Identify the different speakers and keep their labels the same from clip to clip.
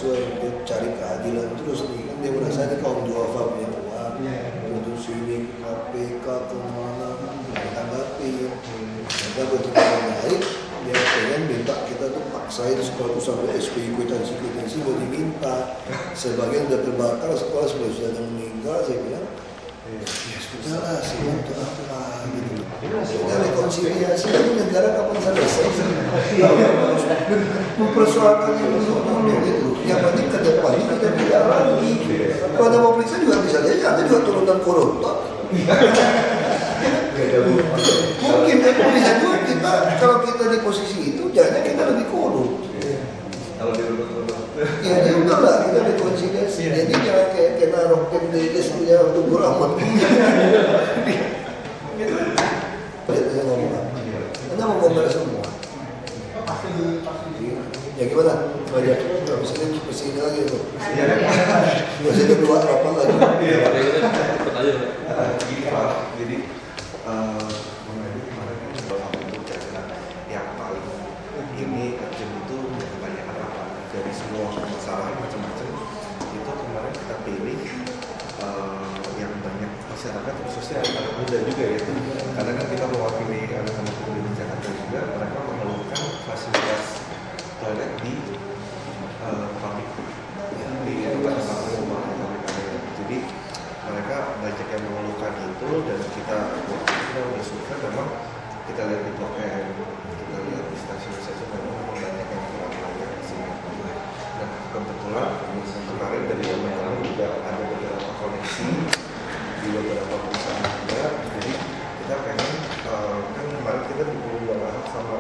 Speaker 1: mahasiswa dia cari keadilan terus nih kan dia merasa ini kaum duafa punya uang untuk sini KPK kemana ditanggapi kita betul baik dia pengen minta kita tuh paksain sekolah itu sampai SP kwitansi mau diminta sebagian udah terbakar sekolah sudah ada meninggal saya bilang ya sudah lah sih untuk apa gitu kita rekonsiliasi ini negara kapan selesai mempersoalkan dulu gitu yang penting ke depan ini kita tidak lagi kalau ada mau periksa juga bisa jadi ada juga turunan koruptor mungkin bisa juga kita kalau kita di posisi itu jangan kita lebih korup
Speaker 2: kalau dirunut
Speaker 1: ya juga lah kita rekonsiliasi jadi jangan kayak kena roket di listriknya untuk beramat saya ngomong anda mau ngomong semua ya gimana? Banyak misalnya kesini lagi tuh masih kedua apa lagi
Speaker 2: gini Pak jadi kemarin kan bapak itu cerita yang paling ini urgent itu kebanyakan apa dari semua masalah macam-macam itu kemarin kita pilih yang banyak masyarakat khususnya anak muda juga ya karena kan kita mewakili anak-anak muda di Jakarta juga mereka mengeluhkan fasilitas toilet di publik di tempat-tempat umum jadi mereka banyak yang mengeluhkan itu dan kita udah suka memang kita lihat di Blok M kita lihat di stasiun-stasiun memang banyak yang kurang layak di sini nah kebetulan kemarin dari teman-teman juga ada beberapa koneksi di beberapa perusahaan juga jadi kita pengen kan kemarin kita dipulung sama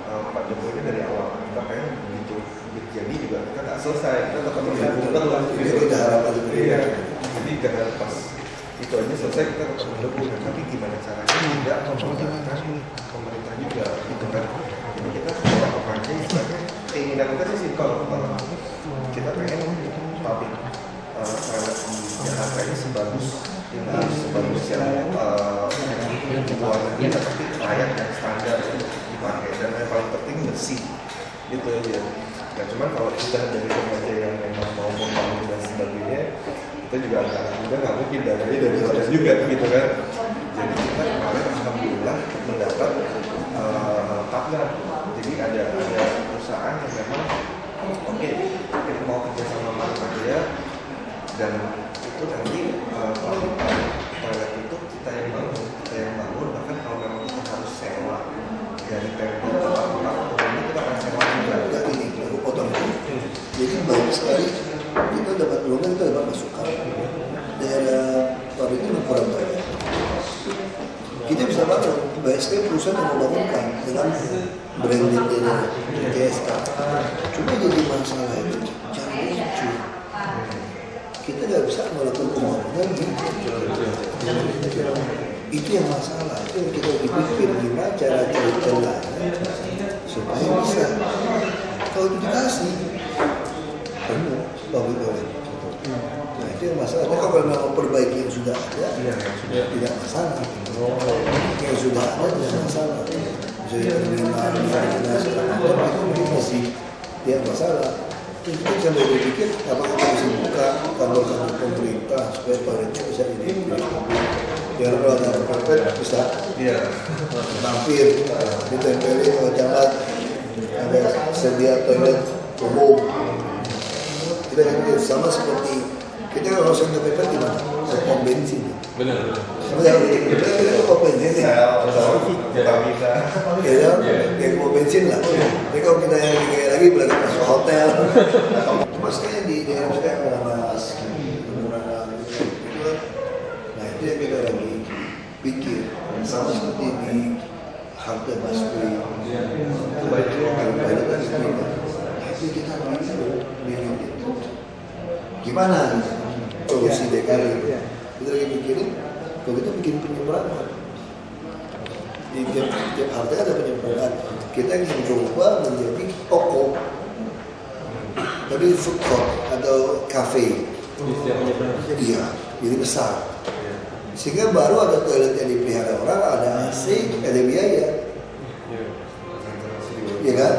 Speaker 2: Pak Jokowi dari awal kita pengen begitu jadi juga kita nggak selesai kita tetap terus
Speaker 1: tidak harapan
Speaker 2: iya jadi jangan pas itu aja selesai kita tetap mendukung tapi gimana caranya tidak memperlihatkan pemerintah juga gitu kan jadi kita apa aja istilahnya keinginan kita sih simpel kita pengen public toilet di Jakarta ini sebagus yang luar negeri tapi layak dan standar untuk dipakai dan yang paling penting bersih gitu aja. Nah cuman kalau kita dari remaja yang memang mau membangun dan sebagainya kita juga anak-anak muda nggak mungkin dananya dari sana juga gitu kan. Jadi kita kemarin alhamdulillah mendapat partner. Jadi ada perusahaan yang memang oke, kita mau kerja sama sama dia dan itu nanti toilet itu kita yang bangun bahkan kalau memang kita harus sewa dari Pemda tempat umumnya kita akan sewa juga.
Speaker 1: Ini aku potong dulu. Jadi banyak sekali kita dapat peluang kita dapat masukan daerah pabrik itu kurang banyak. Kita bisa bangun banyak sekali perusahaan yang membangunkan dengan brandingnya GSK. Cuma jadi masalah itu jangan lucu. Kita nggak bisa melakukan pembangunan itu yang masalah itu yang kita dipikir gimana cara cari celahnya supaya bisa kalau itu dikasih penuh pabrik. Nah itu yang masalah. Tapi kalau mau perbaiki yang sudah ada tidak masalah. Yang sudah ada tidak masalah. Misalnya terminal, koordinasi, itu mungkin masih tidak masalah. Kita sampai berpikir apakah kita bisa buka kantor-kantor pemerintah supaya pabriknya bisa diidentifikasi. Biar kalau ada karpet bisa mampir, ditempelin kalau jangan ada sedia toilet umum. Kita kan sama seperti kita kalau langsung ke PP gimana? Ke pom bensin.
Speaker 3: Benar.
Speaker 1: Kita ke pom bensin ya. Ya, yang pom bensin lah. Tapi kalau kita yang kayak lagi berarti masuk hotel. Cuma sekali di daerah saya Monas, menggunakan itu. Nah itu yang kita lagi pikir sama seperti di harga Basri. Itu banyak kan itu kita perlu milih itu. Gimana solusi DKI? Kita lagi pikirin, kalau kita bikin penyeberangan di tiap harga ada penyeberangan. Kita ingin coba menjadi toko, tapi food court atau cafe. Iya, jadi besar. Sehingga baru ada toilet yang dipelihara orang, ada AC, ada biaya. Iya kan?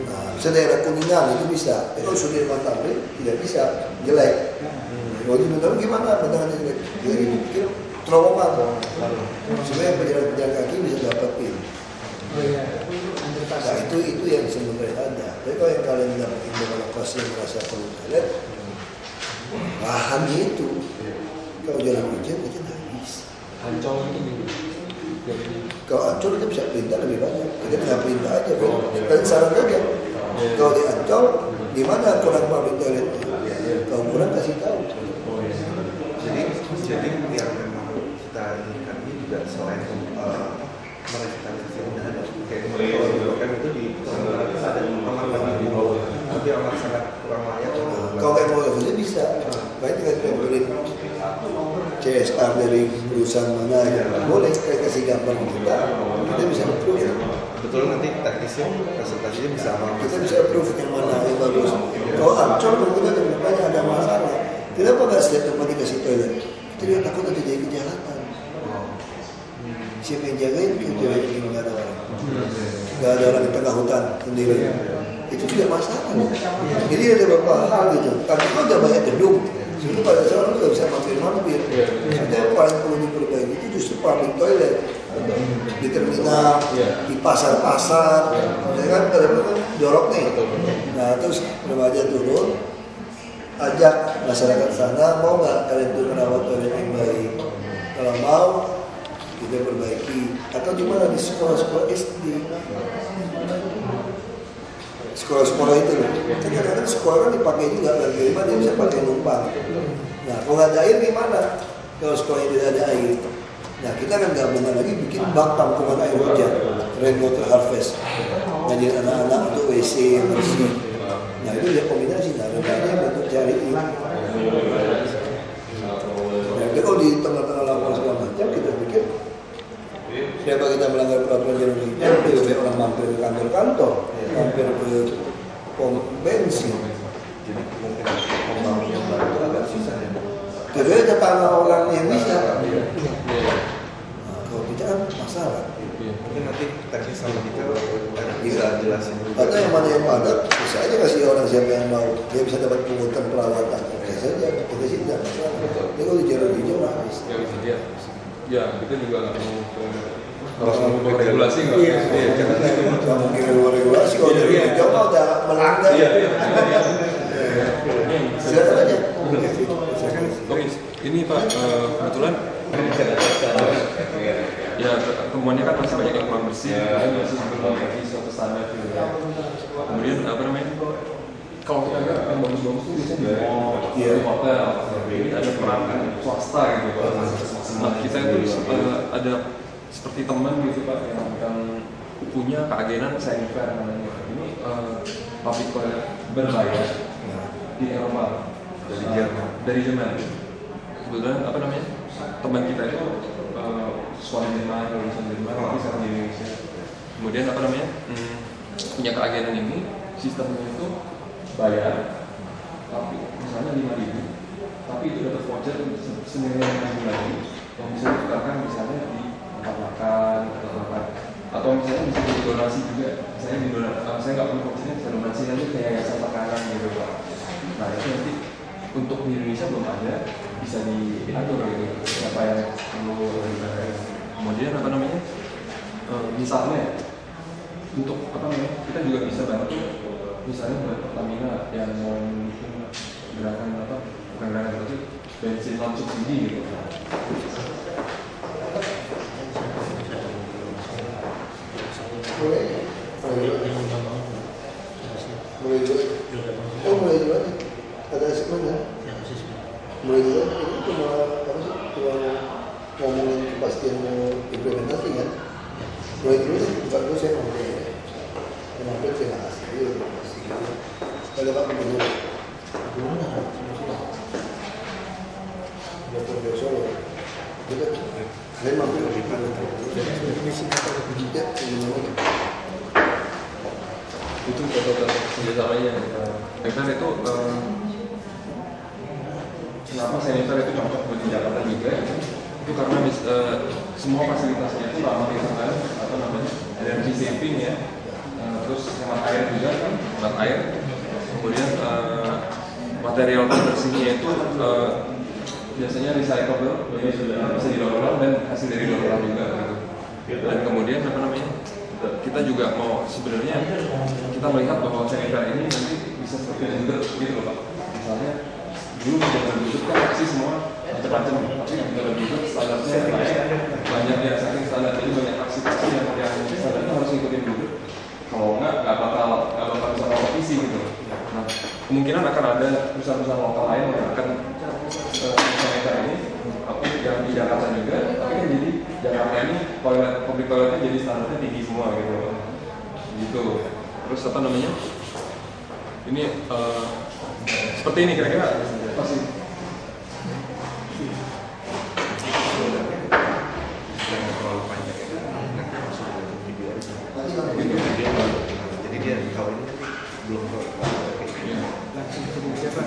Speaker 1: Nah, Bisa daerah Kuningan itu bisa. Kalau Sudirman Tamrin tidak bisa, jelek. Kalau di Sudirman gimana? Bentangannya jelek. Jadi dipikir terowongan. Supaya pejalan-pejalan kaki bisa dapetin. Nah itu yang sebenarnya ada. Tapi kalau yang kalian dapetin dengan lokasi yang merasa perlu toilet, lahannya itu. Kalau jalan hujan kita nggak bisa.
Speaker 3: Ancol itu
Speaker 1: Kalau Ancol kita bisa perintah lebih banyak. Kita tinggal perintah aja, dan saran aja. Kalau di Ancol, di mana kurang public toilet? Kalau kurang kasih tahu.
Speaker 2: Jadi yang memang kita inginkan ini juga selain merevitalisasi udah ada. Kayak kalau di Blok M itu di Nusantara itu ada kamar di bawah, tapi amat sangat kurang layak.
Speaker 1: Kalau kayak mau revisi bisa. Baik tinggal beli CSR dari perusahaan mana ya. Boleh kayak kasih gambar kita bisa approve.
Speaker 2: Betul, nanti teknisnya presentasinya bisa apa?
Speaker 1: Kita bisa approve yang mana yang bagus. Kalau Ancol mungkin ada masalah. Kenapa nggak setiap tempat dikasih toilet? Kita nggak takut ada jadi kejahatan. Siapa yang jagain? Kejahatan ini nggak ada orang. Nggak ada orang di tengah hutan sendiri. Itu tidak masalah. Jadi ada beberapa hal gitu. Karena itu ada banyak gedung. Itu pada saat itu nggak bisa mampir-mampir. Itu yang paling perlu diperbaiki itu justru public toilet. Di terminal, di pasar-pasar, ya kan kadang-kadang jorok nih. Nah terus remaja turun, ajak masyarakat sana, mau nggak kalian tuh merawat toilet yang baik? Kalau mau, kita perbaiki. Atau gimana di sekolah-sekolah SD? Sekolah-sekolah itu loh. Kadang-kadang sekolah kan dipakai juga, kan gimana dia bisa pakai numpang. Nah kalau nggak ada air gimana? Kalau sekolahnya tidak ada air. Nah kita kan gabungan lagi bikin bank tampungan air hujan, rainwater harvest, ngajarin anak-anak untuk WC yang bersih. Nah itu dia kombinasi, nah rupanya bentuk cari ini. Nah itu kalau di tengah-tengah lapangan segala macam kita pikir siapa kita melanggar peraturan jalan hujan, lebih orang mampir ke kantor-kantor, mampir ke pom bensin.
Speaker 2: Jadi mungkin pembangunan baru itu agak susah ya.
Speaker 1: Jadi ada tanah orang yang bisa. Kalau kita kan masalah.
Speaker 2: Mungkin nanti teknis sama kita bisa jelasin.
Speaker 1: Atau yang mana yang padat, bisa aja kasih orang siapa yang mau. Dia bisa dapat pungutan perawatan. Oke saja, kita sih tidak masalah. Ini kalau di jalan hijau habis.
Speaker 3: Ya, kita juga nggak mau kalau regulasi nggak.
Speaker 1: Nggak mungkin regulasi kalau dari hijau mah udah melanggar. Silakan aja.
Speaker 3: Oke, ini Pak, kebetulan ya temuannya kan masih banyak yang kurang bersih, dan masih belum memiliki suatu standar gitu ya. Kemudian apa namanya? Kalau kita lihat yang bagus-bagus itu biasanya di hotel, ini ada peran swasta gitu Pak. Nah kita itu ada seperti teman gitu Pak yang punya keagenan sanitary namanya. Ini public toilet berbayar di Eropa. Dari Jerman. Kebetulan apa namanya? Teman kita itu suami Jerman, lulusan Jerman, tapi sekarang di Indonesia. Kemudian apa namanya? Punya keagenan ini, sistemnya itu bayar, tapi misalnya 5.000, tapi itu dapat voucher senilai 5.000 lagi, yang bisa ditukarkan misalnya di tempat makan atau misalnya bisa didonasi juga. Misalnya saya nggak perlu vouchernya, bisa donasi aja ke yayasan makanan gitu Pak. Nah itu nanti untuk di Indonesia belum ada, bisa diatur gitu siapa yang perlu dibayar. Kemudian apa namanya, misalnya untuk apa namanya, kita juga bisa bantu misalnya buat Pertamina yang mau mendukung gerakan apa, bukan gerakan tapi bensin non subsidi gitu.
Speaker 1: Mulai dulu. Ada sebenarnya. Mulai dulu itu cuma apa sih? Cuma ngomongin kepastian mau implementasi kan. Mulai dulu sih, bukan dulu saya ngomongin. Kenapa saya nggak kasih dulu? Kalau Pak Gubernur, Dr. Solo, kita memang lebih
Speaker 3: Itu protokol kerjasamanya. Sanitary itu kenapa sanitary itu cocok buat di Jakarta juga? Itu karena semua fasilitasnya itu ramah lingkungan atau namanya energy saving ya. Terus hemat air juga kan. sedot air, kemudian material pembersihnya itu biasanya recyclable, jadi bisa didaur ulang dan hasil dari daur ulang juga gitu. Dan kemudian apa namanya, kita juga mau sebenarnya kita melihat bahwa sanitary ini nanti bisa seperti bundar gitu loh Pak. Misalnya dulu zaman dulu kan aksi semua macam-macam, tapi dalam bundar standarnya banyak ya, saking standar ini banyak aksi-aksi yang standarnya harus ngikutin bundar. Kalau nggak bakal bisa kompetisi gitu. Nah, kemungkinan akan ada perusahaan-perusahaan lokal lain yang akan sanitary ini, tapi yang di Jakarta juga, tapi kan jadi Jakarta ini public toiletnya jadi standarnya tinggi semua gitu. Terus apa namanya? Ini seperti ini kira-kira pasti.
Speaker 2: Jadi dia kawin belum langsung ketemu siapa?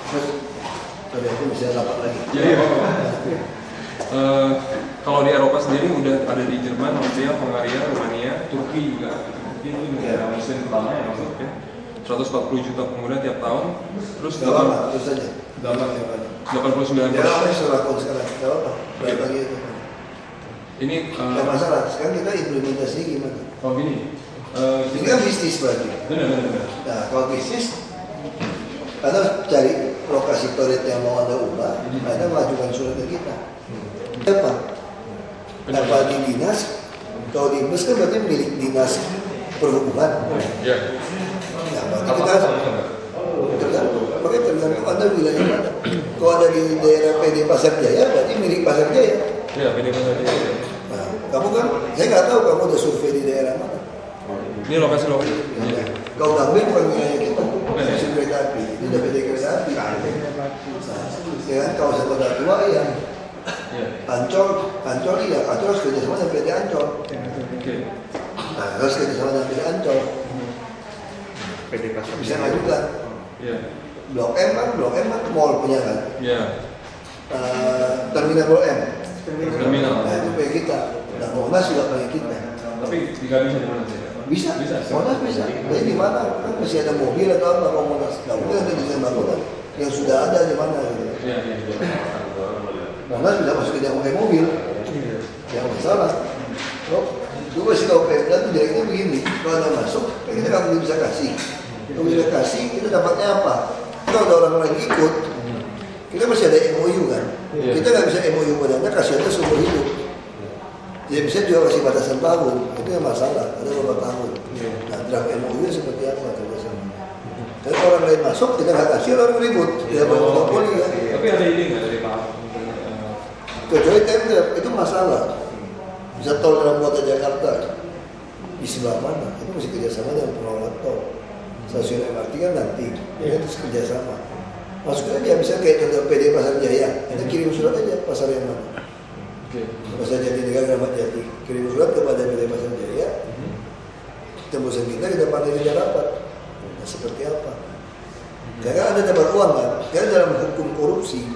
Speaker 1: Terus pada itu bisa rapat lagi.
Speaker 3: Iya. Kalau di Eropa sendiri udah ada di Jerman, Austria, Hungaria, Rumania, Turki juga. Turki itu negara Muslim pertama yang masuk ya. 140 juta pemuda tiap tahun. Terus
Speaker 1: terus saja.
Speaker 3: 89%.
Speaker 1: Ya, apa surat sekarang? Tidak apa. Berapa lagi itu?
Speaker 3: Ini
Speaker 1: Tidak masalah. Sekarang kita implementasi gimana?
Speaker 3: Oh gini.
Speaker 1: Ini kan bisnis berarti.
Speaker 3: Benar.
Speaker 1: Nah, kalau bisnis, Anda cari lokasi toilet yang mau Anda ubah, Anda mengajukan surat ke kita. Apa? Apa di dinas? Kalau di dinas kan berarti milik dinas perhubungan.
Speaker 3: Ya.
Speaker 1: Ya, berarti kita tergantung. Makanya tergantung Anda wilayah mana. Kalau ada di daerah PD Pasar Jaya, berarti milik Pasar Jaya.
Speaker 3: Ya, PD Pasar Jaya.
Speaker 1: Nah, kamu kan, saya nggak tahu kamu udah survei di daerah mana.
Speaker 3: Ini lokasi.
Speaker 1: Ya. Kau Gambir bukan wilayah kita, stasiun kereta api. Ini udah PD kereta api. Ya kan, kawasan kota tua ya. Ancol iya, Ancol harus kerjasama dengan PT Ancol. Nah, harus kerjasama dengan PT Ancol.
Speaker 2: PD Pasar
Speaker 1: Bisa ngajukan. Blok M kan mall punya kan. Terminal Blok M. Nah, itu punya kita. Nah, Monas juga punya kita.
Speaker 3: Tapi tidak bisa di mana sih?
Speaker 1: Bisa. Monas bisa. Jadi di mana? Kan masih ada mobil atau apa kalau Monas. Nggak mungkin ada desain bangunan yang sudah ada di mana gitu.
Speaker 3: Iya.
Speaker 1: Monas bisa masuk ke yang pakai mobil. Yang masalah. Gue masih tahu Pemda itu direknya begini. Kalau Anda masuk, kita nggak bisa kasih. Kalau bisa kasih, kita dapatnya apa? Kalau ada orang lain ikut, kita masih ada MOU kan. Kita nggak bisa MOU padanya kasih Anda seumur hidup. Dia bisa juga kasih batasan tahun, itu yang masalah. Ada beberapa tahun. Nah, draft MOU seperti apa kerjasama? Tapi kalau orang lain masuk, kita nggak kasih, orang ribut. Tidak boleh kan.
Speaker 3: Tapi ada ide nggak dari Pak?
Speaker 1: Kecuali tender, itu masalah. Bisa tol dalam kota Jakarta di sebelah mana? Itu mesti kerjasama dengan pengelola tol. Stasiun MRT kan nanti, ya terus kerjasama. Maksudnya dia bisa kayak contoh PD Pasar Jaya, kita kirim surat aja pasar yang mana. Pasar Jati Negara Ramat Jati, kirim surat kepada PD Pasar Jaya. Tembusan kita pandai tidak rapat. Nah, seperti apa? Karena ada dapat uang kan? Karena dalam hukum korupsi,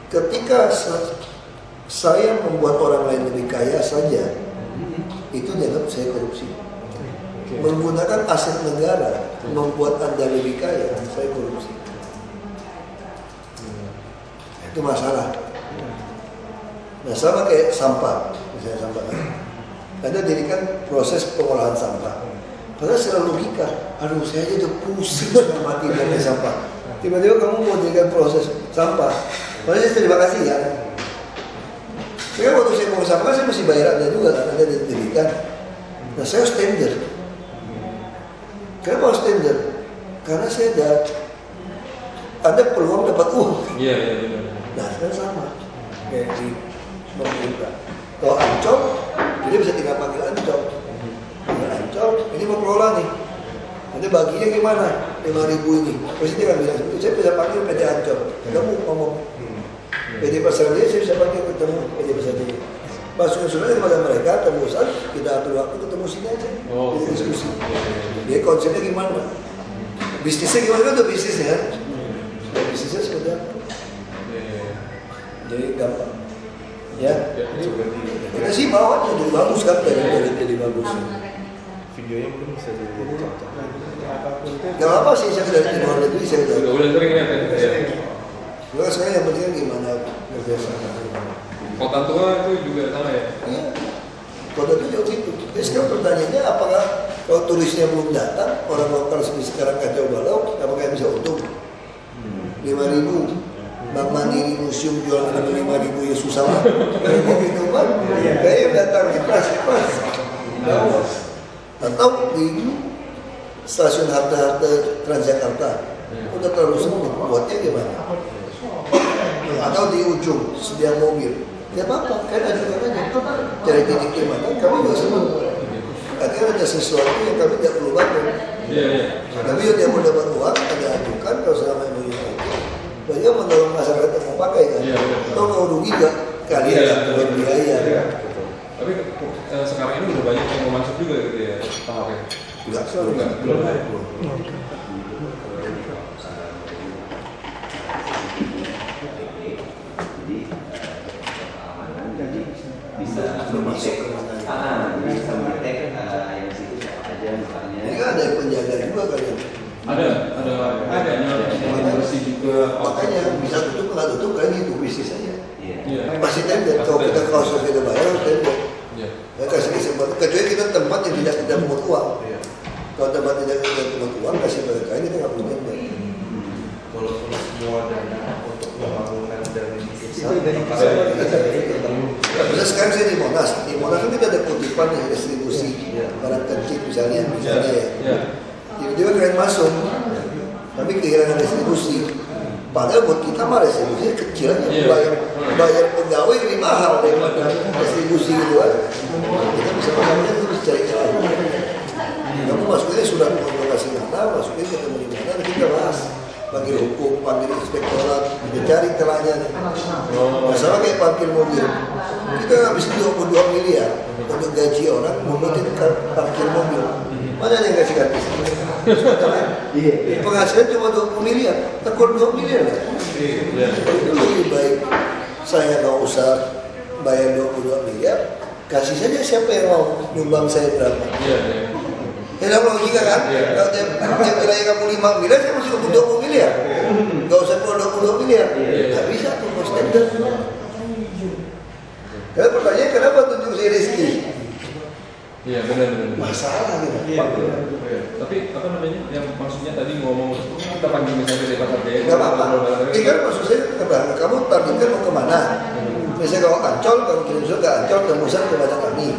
Speaker 1: ketika saya membuat orang lain lebih kaya saja, itu dianggap saya korupsi. Menggunakan aset negara membuat Anda lebih kaya, saya korupsi. Itu masalah. Nah, sama kayak sampah, misalnya sampah kan. Anda dirikan proses pengolahan sampah. Padahal secara logika, aduh saya aja udah pusing sudah mati dari sampah. Tiba-tiba kamu mau dirikan proses sampah. Padahal saya terima kasih ya. Karena waktu saya mau sampah, saya mesti bayar Anda juga kan, Anda didirikan. Nah, saya harus tender. Kenapa harus tender? Karena saya ada peluang dapat uang.
Speaker 3: Iya.
Speaker 1: Nah, sekarang sama. Kayak di pemerintah. Kalau Ancol, jadi bisa tinggal panggil Ancol. Ancol, ini mau kelola nih. Nanti baginya gimana? 5.000 ini. Pasti dia akan bilang, saya bisa panggil PT Ancol. Kamu ngomong. PD Pasar Jaya saya bisa panggil ketemu PD Pasar Jaya. Masukin surat kepada mereka, tembusan, kita atur waktu ketemu sini aja. Kita diskusi. Jadi konsepnya gimana? Bisnisnya gimana kan? Itu bisnisnya kan? Bisnisnya seperti apa? Jadi gampang. Ya. Kita sih bawa aja jadi bagus kan, dari jadi bagus.
Speaker 2: videonya mungkin bisa jadi contoh.
Speaker 1: Gak apa sih, saya dari luar negeri saya
Speaker 3: Udah sering lihat ya.
Speaker 1: Gue sekarang yang penting gimana kerjasama.
Speaker 3: Kota tua itu juga sama ya.
Speaker 1: Iya. Kota itu jauh gitu. Jadi sekarang pertanyaannya apakah kalau turisnya belum datang, orang lokal sekarang kacau balau, apakah bisa untung? 5.000. Bank Mandiri Museum jual 5.000 ya susah lah. Kalau mau gitu kan, kayaknya udah target pas. Atau di stasiun halte Transjakarta udah terlalu sempit, buatnya gimana? Atau di ujung sedia mobil, ya apa-apa, kan ajukan aja. Cari titik gimana, kami juga senang. Akhirnya ada sesuatu yang kami tidak perlu bangun. Kami yang mau dapat uang, ada ajukan kalau selama ini banyak mendorong masyarakat yang mau pakai kan. Atau mau rugi gak? Kalian yang biaya.
Speaker 3: Tapi sekarang ini udah banyak yang mau masuk juga gitu ya tahapnya. Belum.
Speaker 4: Bisa
Speaker 1: Termasuk
Speaker 4: bisa mendetek yang di situ siapa aja misalnya.
Speaker 1: ini kan ada yang penjaga juga kalian.
Speaker 3: Ada yang bersih juga.
Speaker 1: Makanya bisa tutup nggak tutup kan gitu bisnis aja.
Speaker 4: Iya.
Speaker 1: Masih tender kalau kita kasus kita bayar tender.
Speaker 3: Iya.
Speaker 1: Ya kasih kesempatan. Kecuali kita tempat yang tidak kita pungut uang. Kalau tempat tidak kita pungut uang kasih mereka ini kita nggak punya tender.
Speaker 2: Walaupun semua dana untuk pembangunan dan
Speaker 1: Terus sekarang saya di Monas kan kita ada kutipan yang distribusi barang kecil misalnya ya. Tiba-tiba kalian masuk, tapi kehilangan distribusi. Padahal buat kita mah distribusi kecil aja, bayar pegawai lebih mahal daripada distribusi gitu kan. Kita bisa makannya terus cari cara. Kamu masuknya surat lokasi mana, masuknya ketemu di mana, kita bahas. Panggil hukum, panggil inspektorat, kita cari celahnya. Masalah kayak parkir mobil, kita habis 22 miliar untuk gaji orang, membuat parkir mobil. Mana yang kasih gratis? Penghasilan cuma 20 miliar, tekor 2 miliar. Itu lebih baik saya nggak usah bayar 22 miliar, kasih saja siapa yang mau nyumbang saya berapa. Ya dalam logika kan, kalau tiap wilayah kamu 5 miliar, saya masih 20 miliar. Gak usah keluar 22 miliar. Gak bisa tuh, mau standar. Karena pertanyaan kenapa tunjuk si Rizky?
Speaker 3: Iya benar.
Speaker 1: Masalah gitu.
Speaker 3: Tapi apa namanya yang maksudnya tadi ngomong kita panggil misalnya dari Pasar Jaya.
Speaker 1: Gak apa-apa. Ini kan maksud saya kamu targetkan mau kemana? Misalnya kalau Ancol, kamu kirim surat ke Ancol, tembusan kepada kami.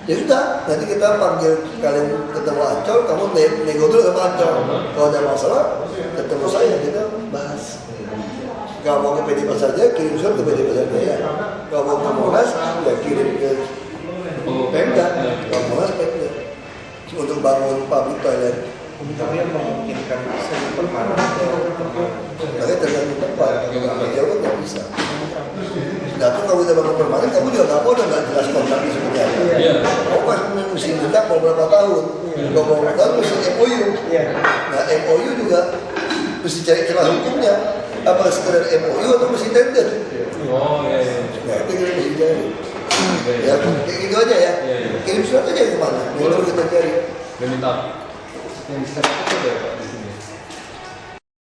Speaker 1: Ya sudah, nanti kita panggil kalian ketemu Ancol, kamu nego dulu sama Ancol. Kalau ada masalah, ketemu saya, kita bahas. Kalau mau ke PD Pasar Jaya, kirim surat ke PD Pasar Jaya. Kalau mau ke Monas, ya kirim ke Pemda. Kalau Monas, Pemda. Untuk bangun public toilet.
Speaker 2: Kami yang memungkinkan bisa dipermanen.
Speaker 1: Makanya tergantung tempat, jauh kan nggak bisa. Nah, tuh kalau kita bangun permanen, kamu juga nggak mau nggak jelas kontraknya seperti apa. Kamu mesti minta mau berapa tahun. Kalau mau berapa tahun mesti MOU. Nah, MOU juga mesti cari celah hukumnya. Apa sekedar MOU atau mesti tender? Nah, itu kita mesti cari. Ya, kayak gitu aja ya. Kirim surat aja kemana? Ini baru kita cari.
Speaker 3: Dan minta yang bisa itu ya Pak.